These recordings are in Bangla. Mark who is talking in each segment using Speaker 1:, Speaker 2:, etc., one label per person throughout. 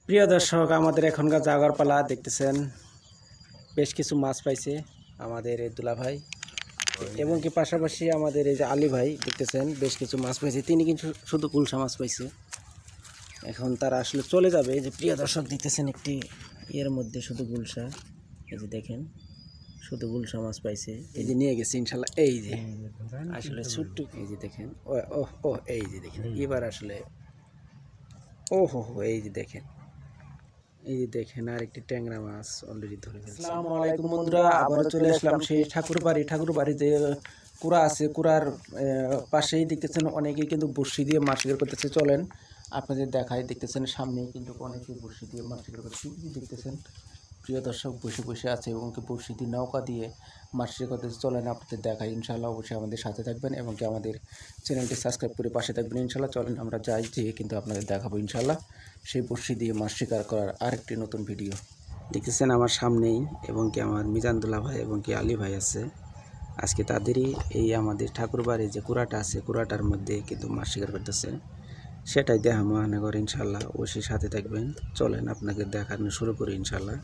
Speaker 1: প্রিয় দর্শক, আমাদের এখনকার জাগার পালা দেখতেছেন। বেশ কিছু মাছ পাইছে আমাদের এই দুলা ভাই, এবং কি পাশাপাশি আমাদের এই যে আলী ভাই দেখতেছেন বেশ কিছু মাছ পাইছে। তিনি কিন্তু শুধু গুলশা মাছ পাইছে। এখন তারা আসলে চলে যাবে। এই যে প্রিয় দর্শক দেখতেছেন একটি এর মধ্যে শুধু গুলশা, এই যে দেখেন শুধু গুলশা মাছ পাইছে। এই যে নিয়ে গেছে ইনশাল্লাহ। এই যে আসলে ছোট্ট, এই যে দেখেন ও ও ও এই যে দেখেন এবার আসলে ও হো হো, এই যে দেখেন, এই যে দেখেন আর একটি ট্যাংরা মাছ অলরেডি ধরে ফেলছে। আসসালামু আলাইকুম বন্ধুরা, আবারও চলে আসলাম সেই ঠাকুরবাড়ি যে কুড়া আছে, কুড়ার পাশেই দেখতেছেন অনেকেই কিন্তু বড়শি দিয়ে মাছ শিকার করতেছে। চলেন আপনাদের দেখায়। দেখতেছেন সামনেই কিন্তু অনেকেই বড়শি দিয়ে মাছ শিকার করতেছে। দেখতেছেন প্রিয় দর্শক বসে বসে আছে এবং কি বড়শি দিয়ে নৌকা দিয়ে মাছ শিকার করতেছে। চলেন আপনাদের দেখাই ইনশাল্লাহ। অবশ্যই আমাদের সাথে থাকবেন এবং কি আমাদের চ্যানেলটি সাবস্ক্রাইব করে পাশে থাকবেন ইনশাল্লাহ। চলেন আমরা যাই, যেয়ে কিন্তু আপনাদের দেখাবো ইনশাল্লাহ সেই বড়শি দিয়ে মাছ শিকার করার আরেকটি নতুন ভিডিও। দেখতেছেন আমার সামনেই এবং কি আমার মিজানুল্লাহ ভাই এবং কি আলী ভাই আছে। আজকে তাদেরই এই আমাদের ঠাকুরবাড়ির যে কুড়াটা আছে, কুড়াটার মধ্যে কিন্তু মাছ শিকার করতেছে। সেটাই দেখাবো আনাগর ইনশাল্লাহ। অবশ্যই সাথে থাকবেন। চলেন আপনাকে দেখানো শুরু করি ইনশাল্লাহ।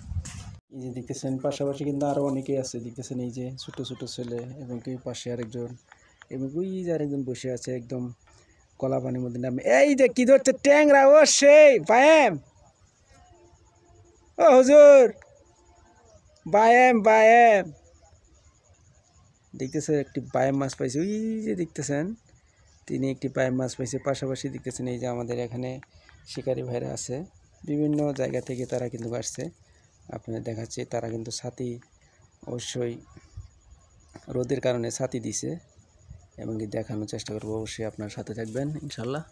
Speaker 1: এই যে দেখতেছেন পাশাপাশি কিন্তু আরও অনেকেই আছে। দেখতেছেন এই যে ছোট ছোট ছেলে এবং কি পাশে আরেকজন, এবং ওই যে আরেকজন বসে আছে একদম কলা পানির মধ্যে নামে। এই যে কি ধরছে ট্যাংরা, ও সেই বায়াম, ও হুজুর বায়াম বায়াম। দেখতেছেন একটি বায়াম মাছ পাইছে, ওই যে দেখতেছেন তিনি একটি বায়াম মাছ পাইছে। পাশাপাশি দেখতেছেন এই যে আমাদের এখানে শিকারী ভাইরা আছে, বিভিন্ন জায়গা থেকে তারা কিন্তু আসছে। আপনাদের দেখাচ্ছে তারা কিন্তু ছাতি, অবশ্যই রোদের কারণে ছাতি দিছে এবং কি দেখানোর চেষ্টা করবো। অবশ্যই আপনার সাথে থাকবেন ইনশাল্লাহ।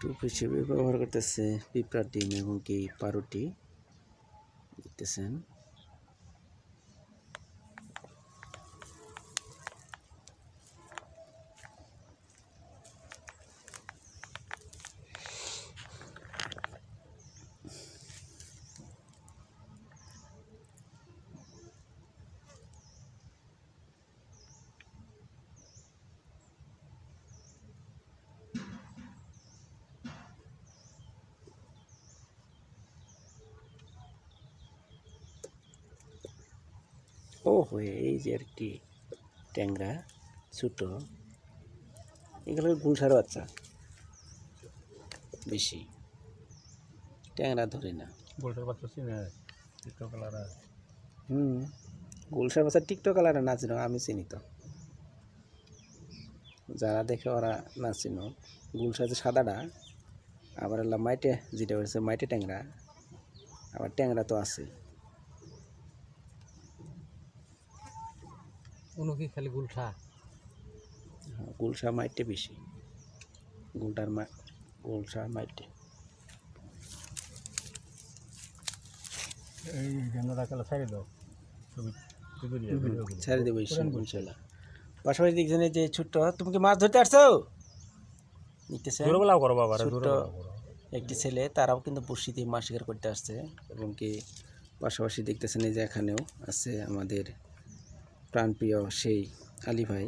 Speaker 1: টুপ হিসেবে ব্যবহার করতেছে পিঁপড়ার ডিম এবং কি পাউরুটি দেখতেছেন। ও হয়ে এই যে একটি ট্যাংরা ছোট, এগুলো গুলশার বাচ্চা, বেশি ট্যাংরা ধরে না।
Speaker 2: গুলশার বাচ্চা চিনে টিকটক কালার।
Speaker 1: গুলশার বাচ্চা টিকটক কালারে না চিনো, আমি চিনি তো, যারা দেখে ওরা না চিনো। গুলশা যে সাদাটা, আবার এলাম মাইটে যেটা হচ্ছে মাইটে ট্যাংরা, আবার ট্যাংরা তো আছে।
Speaker 2: কোনো কি খালি গুলশা?
Speaker 1: গুলশা মাইটে বেশি, গুলশা মাইটে।
Speaker 2: এই জেনারা কালা ছাড়ি দাও, ছবি
Speaker 1: ছেড়ে দেবো ইনশাল্লাহ। পাশাপাশি দেখছেন যে ছোট্ট, তুমি কি মাছ ধরতে আসছো? দেখতেছেন ছোট্ট একটি ছেলে, তারাও কিন্তু বড়শি দিয়ে মাছ শিকার করতে আসছে। এবং কি পাশাপাশি দেখতেছেন এই যে এখানেও আছে আমাদের প্রাণপ্রিয় সেই আলী ভাই,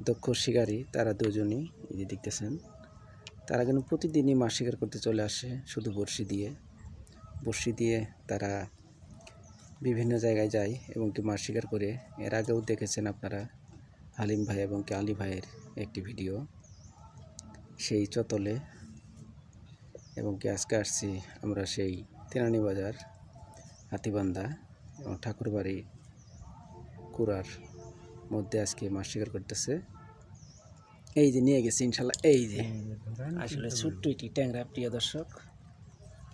Speaker 1: দক্ষ শিকারী। তারা দুজনই এই যে দেখতেছেন, তারা কিন্তু প্রতিদিনই মাছ শিকার করতে চলে আসে শুধু বড়শি দিয়ে তারা বিভিন্ন জায়গায় যায় এবং কি মাছ শিকার করে। এর আগেও দেখেছেন আপনারা হালিম ভাই এবং কি আলী ভাইয়ের একটি ভিডিও সেই চতলে। এবং কি আজকে আসছি আমরা সেই তেনানি বাজার হাতিবান্ধা এবং ঠাকুরবাড়ি কুড়ার মধ্যে আজকে মাছ শিকার করতেছে। এই যে নিয়ে গেছে ইনশাল্লাহ। এই যে আসলে ছোট্ট একটি ট্যাংরা, প্রিয় দর্শক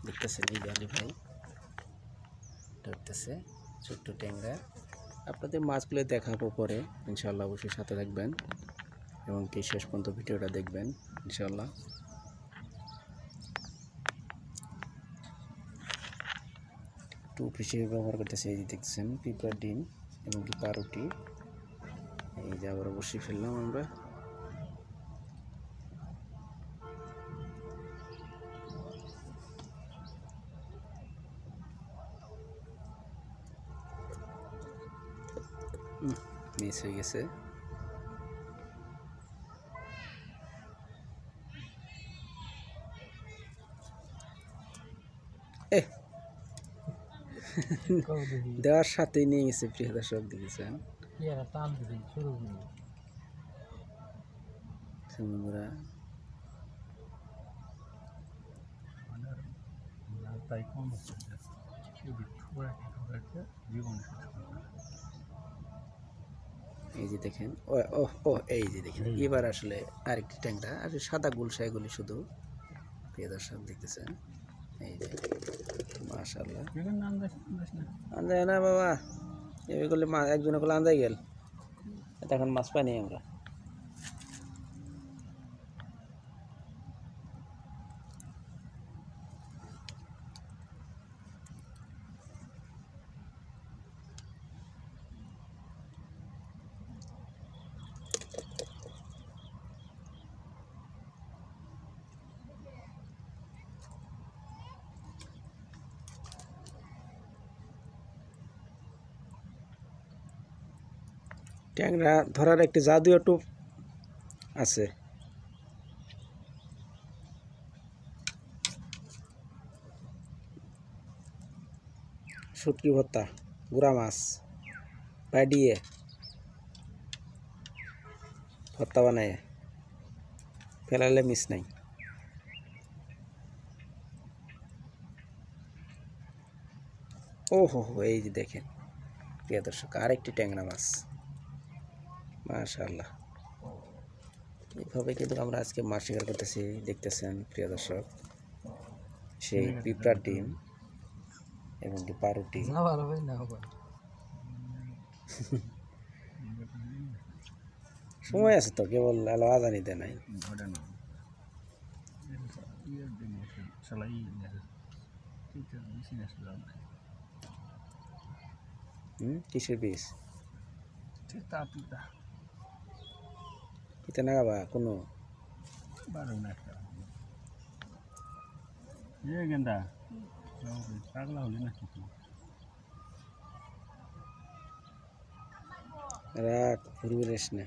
Speaker 1: দেখতেছেন এই যে আলী ভাই ধরতেছে ছোট্ট ট্যাংরা। আপনাদের মাছগুলো দেখাবো পরে ইনশাল্লাহ। অবশ্যই সাথে থাকবেন এবং কি শেষ পর্যন্ত ভিডিওটা দেখবেন ইনশাল্লাহ। টোপ হিসেবে ব্যবহার করতেছে। এই যে দেখছেন পিঁপড়ার ডিম এবং কি পাউরুটি। এই যে আবার বসিয়ে ফেললাম আমরা। মিস হয়ে গেছে। এ দেওয়ার সাথেই নিয়ে গেছে প্রিয় দর্শক, দেখেছেন বন্ধুরা।
Speaker 2: তাই কম হচ্ছে জীবনে
Speaker 1: এই যে দেখেন ও ও ও এই যে দেখেন এবার আসলে আরেকটি ট্যাংরা আর সাদা গুলশা, এগুলি শুধু প্রিয় দর্শক দেখতেছেন। এই যে মাশাআল্লাহ আন্দায় না বাবা, এগুলি মাছ একজনে বলে আন্দাই গেল। এখন মাছ পাইনি আমরা। ট্যাংরা ধরার একটি জাদুও টোপ আছে। শুটকি ভর্তা, গুড়া মাছ পাডিয়ে ভর্তা বানায় ফেলালে মিস নাই। ও হো হো, এই যে দেখেন প্রিয় দর্শক আরেকটি ট্যাংরা মাছ, মাশাআল্লাহ। এইভাবে কিন্তু আমরা আজকে মাছ শিকার করতেছি, দেখতেছেন প্রিয় দর্শক। সেই পিঁপড়ার ডিম এবং কি পাউরুটি। সময় আছে তো, কেবল আলো আজানিতে নাই। কিসের বীজ পিতে নাগাবা কোনো
Speaker 2: গেন্দা পাগলা হলি না কিছু
Speaker 1: রাখ ঘুরঘুরেস না।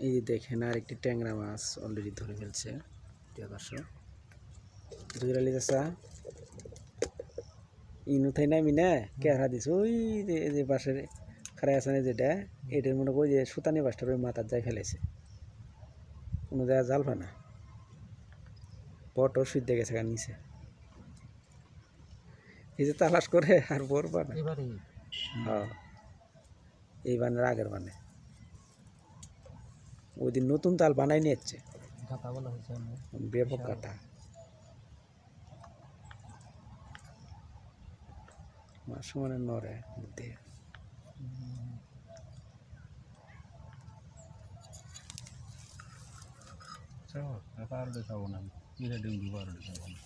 Speaker 1: এই যে দেখেন আর একটি ট্যাংরা মাছ অলরেডি ধরে ফেলছে প্রিয় দর্শক। দুইরালি চাষা ইনু থাই নামি না কেহারা দিস ওই যে পাশের খারাই আছে না যেটা, এটার মনে করি যে সুতানি বাসটার ওই মাথার যায় ফেলেছে, কোনো জায়গায় জাল ফানা পটও সুইতে গেছে গান নিচে। এই যে তালাশ করে আর বর বানা। হ্যাঁ এই বানের আগের বানে ওই দিন নতুন তাল বানাই নিয়ে যাচ্ছে ব্যাপক কাটা। মাস মানে নরে মধ্যে
Speaker 2: পাউরুটি খাবো না, ডিম পাউরুটি খাবো না।